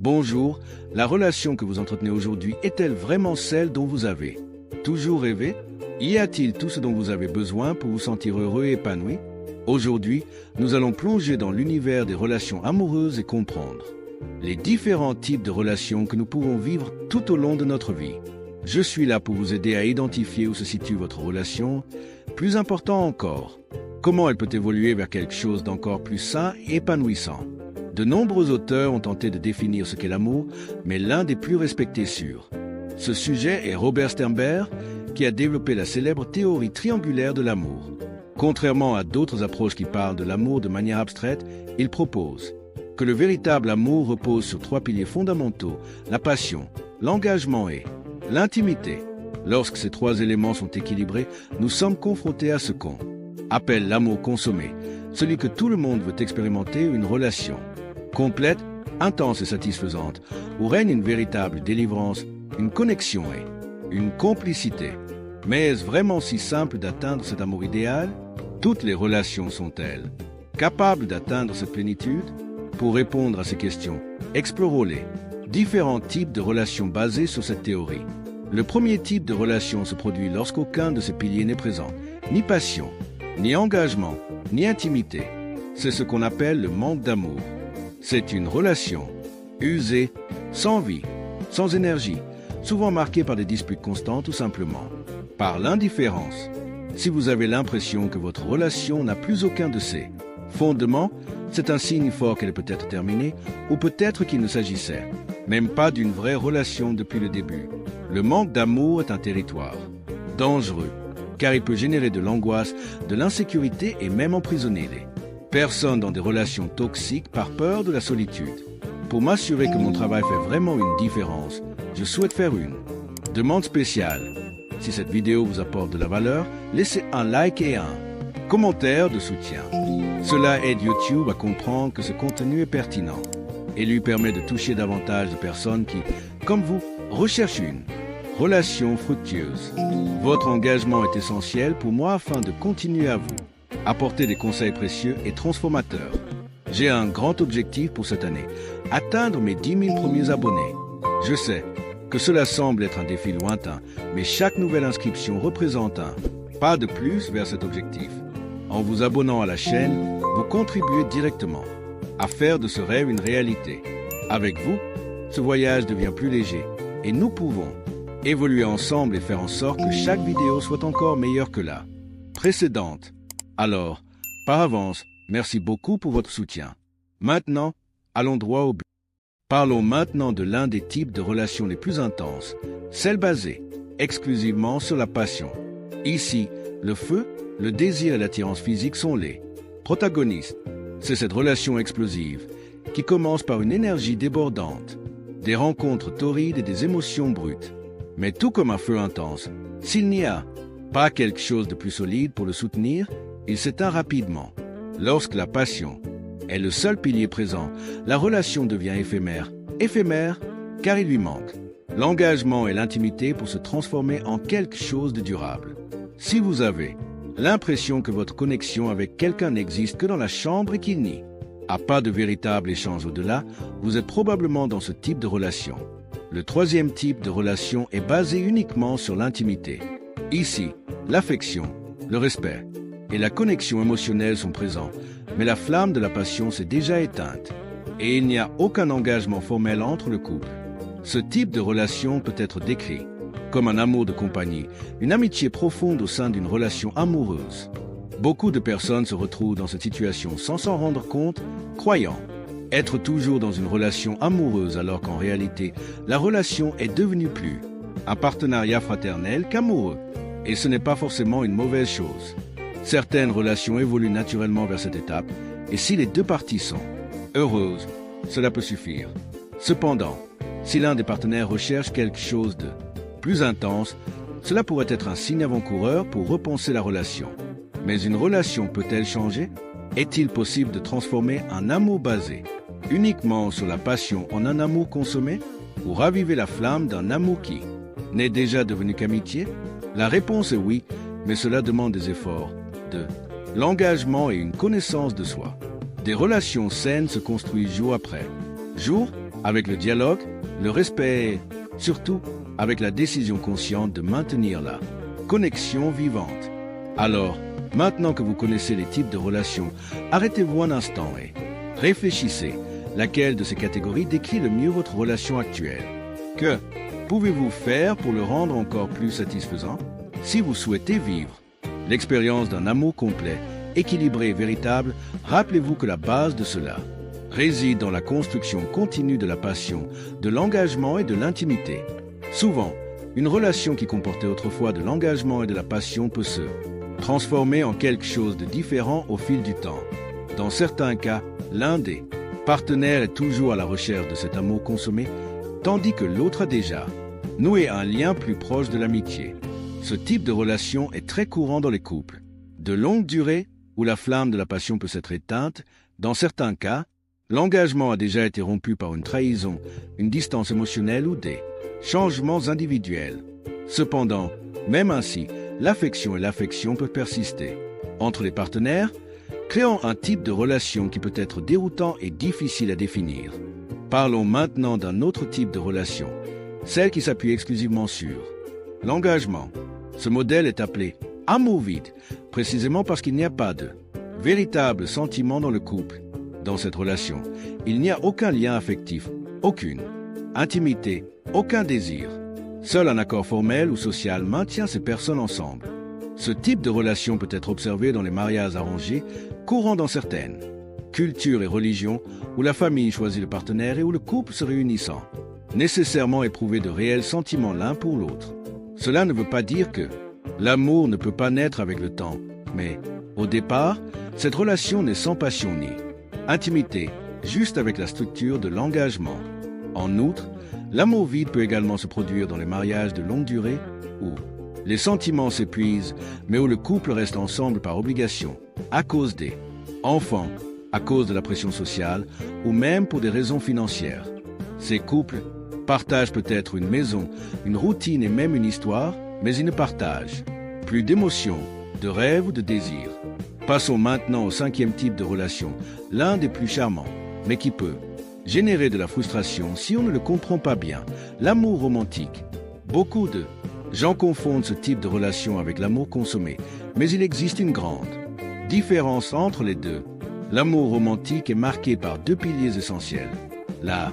Bonjour, la relation que vous entretenez aujourd'hui est-elle vraiment celle dont vous avez toujours rêvé? Y a-t-il tout ce dont vous avez besoin pour vous sentir heureux et épanoui? Aujourd'hui, nous allons plonger dans l'univers des relations amoureuses et comprendre les différents types de relations que nous pouvons vivre tout au long de notre vie. Je suis là pour vous aider à identifier où se situe votre relation. Plus important encore, comment elle peut évoluer vers quelque chose d'encore plus sain et épanouissant. De nombreux auteurs ont tenté de définir ce qu'est l'amour, mais l'un des plus respectés sur ce sujet est Robert Sternberg, qui a développé la célèbre théorie triangulaire de l'amour. Contrairement à d'autres approches qui parlent de l'amour de manière abstraite, il propose que le véritable amour repose sur trois piliers fondamentaux, la passion, l'engagement et l'intimité. Lorsque ces trois éléments sont équilibrés, nous sommes confrontés à ce qu'on appelle l'amour consommé, celui que tout le monde veut expérimenter, une relation complète, intense et satisfaisante, où règne une véritable délivrance, une connexion et une complicité. Mais est-ce vraiment si simple d'atteindre cet amour idéal? Toutes les relations sont-elles capables d'atteindre cette plénitude? Pour répondre à ces questions, explorons les différents types de relations basées sur cette théorie. Le premier type de relation se produit lorsqu'aucun de ces piliers n'est présent, ni passion, ni engagement, ni intimité. C'est ce qu'on appelle le manque d'amour. C'est une relation usée, sans vie, sans énergie, souvent marquée par des disputes constantes ou simplement par l'indifférence. Si vous avez l'impression que votre relation n'a plus aucun de ces fondements, c'est un signe fort qu'elle est peut-être terminée, ou peut-être qu'il ne s'agissait même pas d'une vraie relation depuis le début. Le manque d'amour est un territoire dangereux, car il peut générer de l'angoisse, de l'insécurité et même emprisonner les personnes dans des relations toxiques par peur de la solitude. Pour m'assurer que mon travail fait vraiment une différence, je souhaite faire une demande spéciale. Si cette vidéo vous apporte de la valeur, laissez un like et un commentaire de soutien. Cela aide YouTube à comprendre que ce contenu est pertinent et lui permet de toucher davantage de personnes qui, comme vous, recherchent une relation fructueuse. Votre engagement est essentiel pour moi afin de continuer à vous apporter des conseils précieux et transformateurs. J'ai un grand objectif pour cette année, atteindre mes 10 000 premiers abonnés. Je sais que cela semble être un défi lointain, mais chaque nouvelle inscription représente un pas de plus vers cet objectif. En vous abonnant à la chaîne, vous contribuez directement à faire de ce rêve une réalité. Avec vous, ce voyage devient plus léger et nous pouvons évoluer ensemble et faire en sorte que chaque vidéo soit encore meilleure que la précédente. Alors, par avance, merci beaucoup pour votre soutien. Maintenant, allons droit au but. Parlons maintenant de l'un des types de relations les plus intenses, celle basée exclusivement sur la passion. Ici, le feu, le désir et l'attirance physique sont les protagonistes. C'est cette relation explosive qui commence par une énergie débordante, des rencontres torrides et des émotions brutes. Mais tout comme un feu intense, s'il n'y a pas quelque chose de plus solide pour le soutenir, il s'éteint rapidement. Lorsque la passion est le seul pilier présent, la relation devient éphémère. Éphémère car il lui manque l'engagement et l'intimité pour se transformer en quelque chose de durable. Si vous avez l'impression que votre connexion avec quelqu'un n'existe que dans la chambre et qu'il n'y a pas de véritable échange au-delà, vous êtes probablement dans ce type de relation. Le troisième type de relation est basé uniquement sur l'intimité. Ici, l'affection, le respect et la connexion émotionnelle sont présents, mais la flamme de la passion s'est déjà éteinte et il n'y a aucun engagement formel entre le couple. Ce type de relation peut être décrit comme un amour de compagnie, une amitié profonde au sein d'une relation amoureuse. Beaucoup de personnes se retrouvent dans cette situation sans s'en rendre compte, croyant être toujours dans une relation amoureuse alors qu'en réalité, la relation est devenue plus un partenariat fraternel qu'amoureux. Et ce n'est pas forcément une mauvaise chose. Certaines relations évoluent naturellement vers cette étape, et si les deux parties sont heureuses, cela peut suffire. Cependant, si l'un des partenaires recherche quelque chose de plus intense, cela pourrait être un signe avant-coureur pour repenser la relation. Mais une relation peut-elle changer? Est-il possible de transformer un amour basé uniquement sur la passion en un amour consommé? Ou raviver la flamme d'un amour qui n'est déjà devenu qu'amitié? La réponse est oui, mais cela demande des efforts, de l'engagement et une connaissance de soi. Des relations saines se construisent jour après jour, avec le dialogue, le respect et, surtout, avec la décision consciente de maintenir la connexion vivante. Alors, maintenant que vous connaissez les types de relations, arrêtez-vous un instant et réfléchissez. Laquelle de ces catégories décrit le mieux votre relation actuelle? Que pouvez-vous faire pour le rendre encore plus satisfaisant? Si vous souhaitez vivre l'expérience d'un amour complet, équilibré et véritable, rappelez-vous que la base de cela réside dans la construction continue de la passion, de l'engagement et de l'intimité. Souvent, une relation qui comportait autrefois de l'engagement et de la passion peut se transformer en quelque chose de différent au fil du temps. Dans certains cas, l'un des partenaires est toujours à la recherche de cet amour consommé, tandis que l'autre a déjà noué un lien plus proche de l'amitié. Ce type de relation est très courant dans les couples. De longue durée, où la flamme de la passion peut s'être éteinte, dans certains cas, l'engagement a déjà été rompu par une trahison, une distance émotionnelle ou des changements individuels. Cependant, même ainsi, l'affection et l'affection peuvent persister. Entre les partenaires, créant un type de relation qui peut être déroutant et difficile à définir. Parlons maintenant d'un autre type de relation, celle qui s'appuie exclusivement sur l'engagement. Ce modèle est appelé amour vide, précisément parce qu'il n'y a pas de véritable sentiment dans le couple. Dans cette relation, il n'y a aucun lien affectif, aucune intimité, aucun désir. Seul un accord formel ou social maintient ces personnes ensemble. Ce type de relation peut être observé dans les mariages arrangés, courants dans certaines cultures et religions, où la famille choisit le partenaire et où le couple se réunissant, nécessairement éprouver de réels sentiments l'un pour l'autre. Cela ne veut pas dire que l'amour ne peut pas naître avec le temps, mais, au départ, cette relation n'est sans passion ni intimité, juste avec la structure de l'engagement. En outre, l'amour vide peut également se produire dans les mariages de longue durée, où les sentiments s'épuisent, mais où le couple reste ensemble par obligation, à cause des enfants, à cause de la pression sociale, ou même pour des raisons financières. Ces couples partagent peut-être une maison, une routine et même une histoire, mais ils ne partagent plus d'émotions, de rêves ou de désirs. Passons maintenant au 5e type de relation, l'un des plus charmants, mais qui peut générer de la frustration si on ne le comprend pas bien, l'amour romantique. Beaucoup de gens confondent ce type de relation avec l'amour consommé, mais il existe une grande différence entre les deux. L'amour romantique est marqué par deux piliers essentiels, la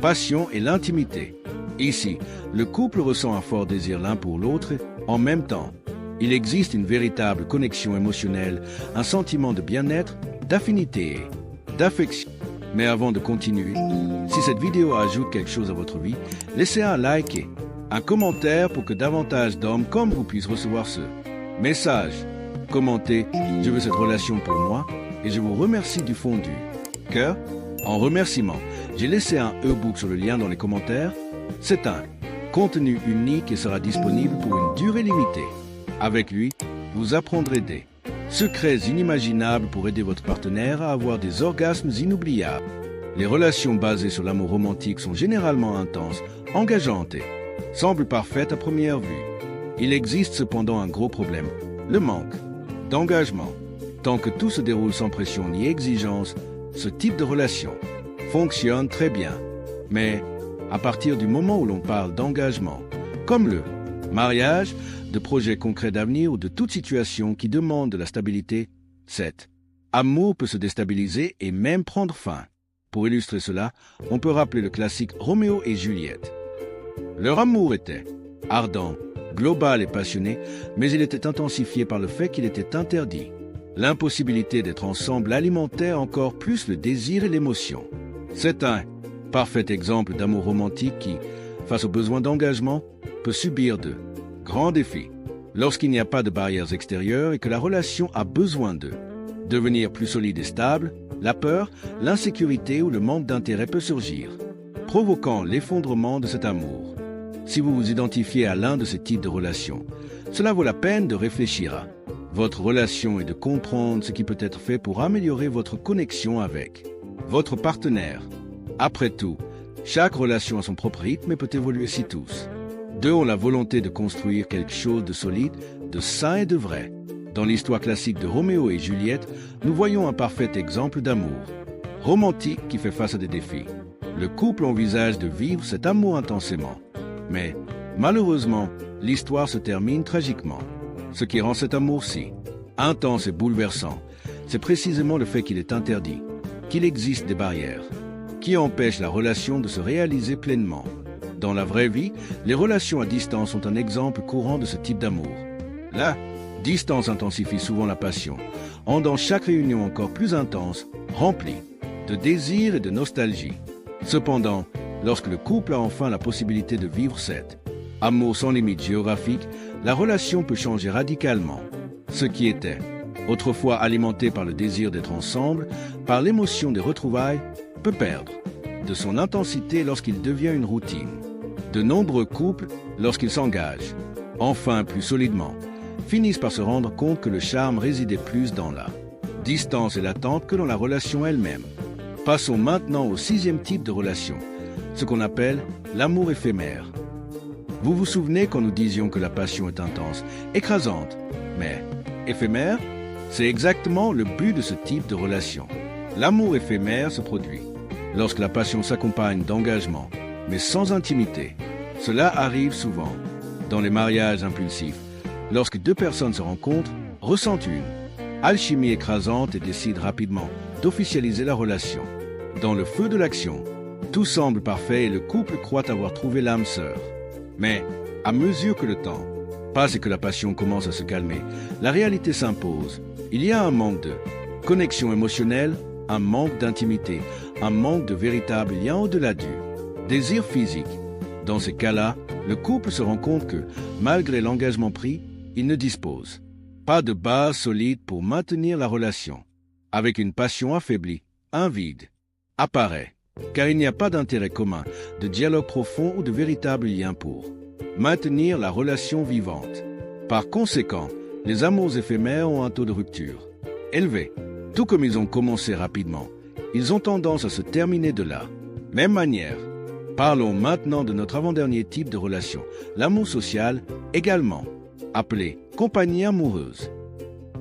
passion et l'intimité. Ici, le couple ressent un fort désir l'un pour l'autre en même temps. Il existe une véritable connexion émotionnelle, un sentiment de bien-être, d'affinité et d'affection. Mais avant de continuer, si cette vidéo ajoute quelque chose à votre vie, laissez un like et un commentaire pour que davantage d'hommes comme vous puissent recevoir ce message. Commentez « Je veux cette relation pour moi » et je vous remercie du fond du cœur. En remerciement, j'ai laissé un e-book sur le lien dans les commentaires. C'est un contenu unique et sera disponible pour une durée limitée. Avec lui, vous apprendrez des secrets inimaginables pour aider votre partenaire à avoir des orgasmes inoubliables. Les relations basées sur l'amour romantique sont généralement intenses, engageantes et semblent parfaites à première vue. Il existe cependant un gros problème, le manque d'engagement. Tant que tout se déroule sans pression ni exigence, ce type de relation fonctionne très bien. Mais à partir du moment où l'on parle d'engagement, comme le mariage, de projets concrets d'avenir ou de toute situation qui demande de la stabilité, cet amour peut se déstabiliser et même prendre fin. Pour illustrer cela, on peut rappeler le classique Roméo et Juliette. Leur amour était ardent, global et passionné, mais il était intensifié par le fait qu'il était interdit. L'impossibilité d'être ensemble alimentait encore plus le désir et l'émotion. C'est un parfait exemple d'amour romantique qui, face aux besoins d'engagement, peut subir de grands défis. Lorsqu'il n'y a pas de barrières extérieures et que la relation a besoin de devenir plus solide et stable, la peur, l'insécurité ou le manque d'intérêt peut surgir, provoquant l'effondrement de cet amour. Si vous vous identifiez à l'un de ces types de relations, cela vaut la peine de réfléchir à votre relation et de comprendre ce qui peut être fait pour améliorer votre connexion avec votre partenaire. Après tout, chaque relation a son propre rythme et peut évoluer si tous deux ont la volonté de construire quelque chose de solide, de sain et de vrai. Dans l'histoire classique de Roméo et Juliette, nous voyons un parfait exemple d'amour romantique qui fait face à des défis. Le couple envisage de vivre cet amour intensément. Mais, malheureusement, l'histoire se termine tragiquement. Ce qui rend cet amour si intense et bouleversant, c'est précisément le fait qu'il est interdit, qu'il existe des barrières, qui empêchent la relation de se réaliser pleinement. Dans la vraie vie, les relations à distance sont un exemple courant de ce type d'amour. La distance intensifie souvent la passion, rendant chaque réunion encore plus intense, remplie de désir et de nostalgie. Cependant, lorsque le couple a enfin la possibilité de vivre cet amour sans limite géographique, la relation peut changer radicalement. Ce qui était autrefois alimenté par le désir d'être ensemble, par l'émotion des retrouvailles, peut perdre de son intensité lorsqu'il devient une routine. De nombreux couples, lorsqu'ils s'engagent, enfin plus solidement, finissent par se rendre compte que le charme résidait plus dans la distance et l'attente que dans la relation elle-même. Passons maintenant au 6e type de relation, ce qu'on appelle l'amour éphémère. Vous vous souvenez quand nous disions que la passion est intense, écrasante, mais éphémère? C'est exactement le but de ce type de relation. L'amour éphémère se produit lorsque la passion s'accompagne d'engagement, mais sans intimité. Cela arrive souvent dans les mariages impulsifs, lorsque deux personnes se rencontrent, ressentent une alchimie écrasante et décident rapidement d'officialiser la relation. Dans le feu de l'action, tout semble parfait et le couple croit avoir trouvé l'âme sœur. Mais, à mesure que le temps passe et que la passion commence à se calmer, la réalité s'impose. Il y a un manque de connexion émotionnelle, un manque d'intimité, un manque de véritable lien au-delà du désir physique. Dans ces cas-là, le couple se rend compte que, malgré l'engagement pris, il ne dispose pas de base solide pour maintenir la relation. Avec une passion affaiblie, un vide apparaît, car il n'y a pas d'intérêt commun, de dialogue profond ou de véritable lien pour maintenir la relation vivante. Par conséquent, les amours éphémères ont un taux de rupture élevé. Tout comme ils ont commencé rapidement, ils ont tendance à se terminer de la même manière. Parlons maintenant de notre avant-dernier type de relation, l'amour social, également appelé compagnie amoureuse.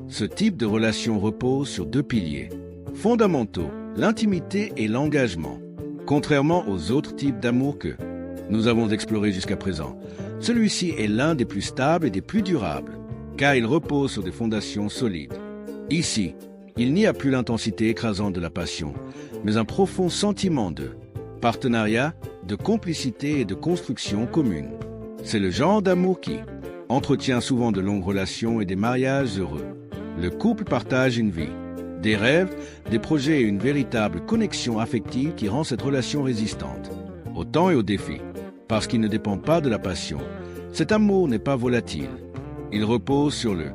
Ce type de relation repose sur deux piliers fondamentaux, l'intimité et l'engagement. Contrairement aux autres types d'amour que nous avons explorés jusqu'à présent, celui-ci est l'un des plus stables et des plus durables, car il repose sur des fondations solides. Ici, il n'y a plus l'intensité écrasante de la passion, mais un profond sentiment de partenariat, de complicité et de construction commune. C'est le genre d'amour qui entretient souvent de longues relations et des mariages heureux. Le couple partage une vie, des rêves, des projets et une véritable connexion affective qui rend cette relation résistante au temps et aux défis. Parce qu'il ne dépend pas de la passion, cet amour n'est pas volatile. Il repose sur le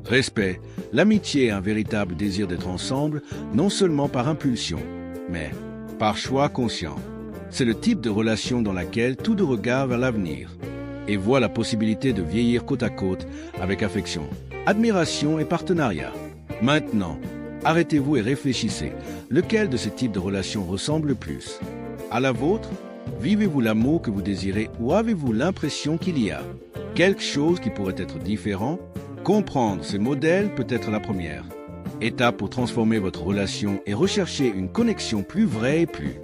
respect, l'amitié et un véritable désir d'être ensemble, non seulement par impulsion, mais par choix conscient. C'est le type de relation dans laquelle tout de regard vers l'avenir et voit la possibilité de vieillir côte à côte avec affection, admiration et partenariat. Maintenant, arrêtez-vous et réfléchissez. Lequel de ces types de relations ressemble le plus à la vôtre? Vivez-vous l'amour que vous désirez ou avez-vous l'impression qu'il y a quelque chose qui pourrait être différent? Comprendre ces modèles peut être la première étape pour transformer votre relation et rechercher une connexion plus vraie et plus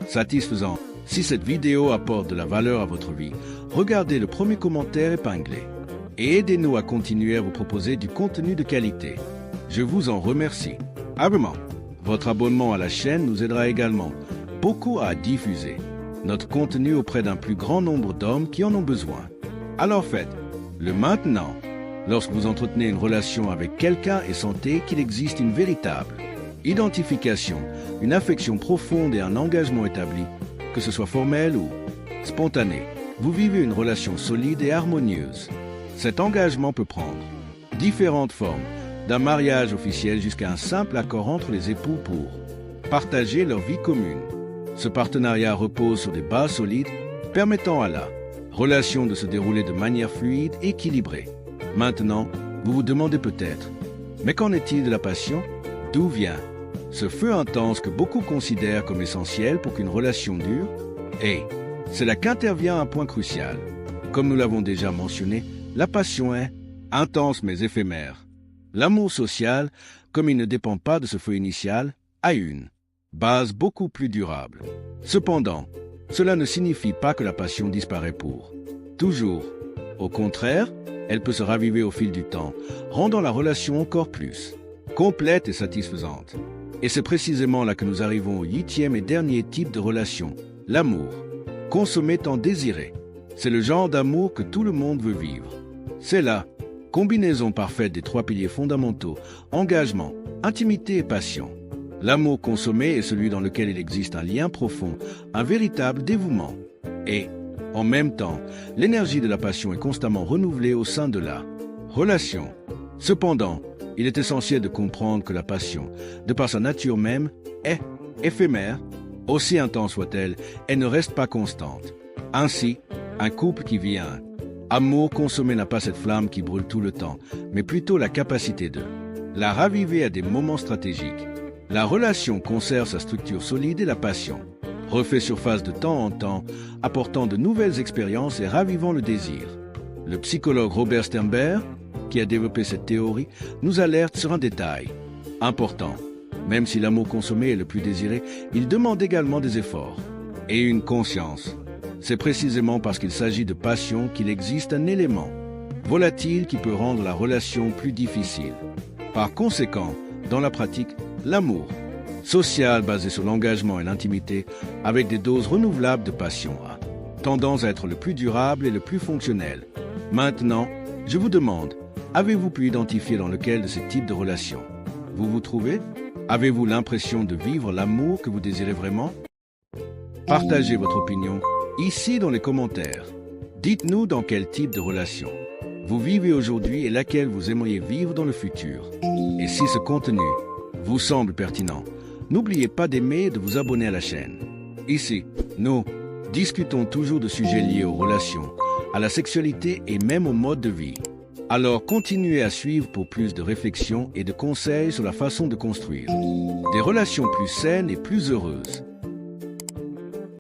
satisfaisante. Si cette vidéo apporte de la valeur à votre vie, regardez le premier commentaire épinglé et aidez-nous à continuer à vous proposer du contenu de qualité. Je vous en remercie. Abonnement. Votre abonnement à la chaîne nous aidera également beaucoup à diffuser notre contenu auprès d'un plus grand nombre d'hommes qui en ont besoin. Alors faites-le maintenant. Lorsque vous entretenez une relation avec quelqu'un et sentez qu'il existe une véritable identification, une affection profonde et un engagement établi, que ce soit formel ou spontané, vous vivez une relation solide et harmonieuse. Cet engagement peut prendre différentes formes, d'un mariage officiel jusqu'à un simple accord entre les époux pour partager leur vie commune. Ce partenariat repose sur des bases solides permettant à la relation de se dérouler de manière fluide et équilibrée. Maintenant, vous vous demandez peut-être, mais qu'en est-il de la passion? D'où vient ce feu intense que beaucoup considèrent comme essentiel pour qu'une relation dure? Et c'est là qu'intervient un point crucial. Comme nous l'avons déjà mentionné, la passion est intense mais éphémère. L'amour social, comme il ne dépend pas de ce feu initial, a une base beaucoup plus durable. Cependant, cela ne signifie pas que la passion disparaît pour toujours. Au contraire, elle peut se raviver au fil du temps, rendant la relation encore plus complète et satisfaisante. Et c'est précisément là que nous arrivons au 8e et dernier type de relation, l'amour. Consommer tant désiré. C'est le genre d'amour que tout le monde veut vivre. C'est la combinaison parfaite des 3 piliers fondamentaux, engagement, intimité et passion. L'amour consommé est celui dans lequel il existe un lien profond, un véritable dévouement. Et, en même temps, l'énergie de la passion est constamment renouvelée au sein de la relation. Cependant, il est essentiel de comprendre que la passion, de par sa nature même, est éphémère. Aussi intense soit-elle, elle ne reste pas constante. Ainsi, un couple qui vit un amour consommé n'a pas cette flamme qui brûle tout le temps, mais plutôt la capacité de la raviver à des moments stratégiques. La relation conserve sa structure solide et la passion refait surface de temps en temps, apportant de nouvelles expériences et ravivant le désir. Le psychologue Robert Sternberg, qui a développé cette théorie, nous alerte sur un détail important. Même si l'amour consommé est le plus désiré, il demande également des efforts et une conscience. C'est précisément parce qu'il s'agit de passion qu'il existe un élément volatile qui peut rendre la relation plus difficile. Par conséquent, dans la pratique, l'amour social basé sur l'engagement et l'intimité, avec des doses renouvelables de passion, a tendance à être le plus durable et le plus fonctionnel. Maintenant, je vous demande, avez-vous pu identifier dans lequel de ces types de relations vous vous trouvez? Avez-vous l'impression de vivre l'amour que vous désirez vraiment? Partagez votre opinion ici dans les commentaires. Dites-nous dans quel type de relation vous vivez aujourd'hui et laquelle vous aimeriez vivre dans le futur. Et si ce contenu vous semble pertinent, n'oubliez pas d'aimer et de vous abonner à la chaîne. Ici, nous discutons toujours de sujets liés aux relations, à la sexualité et même au mode de vie. Alors continuez à suivre pour plus de réflexions et de conseils sur la façon de construire des relations plus saines et plus heureuses.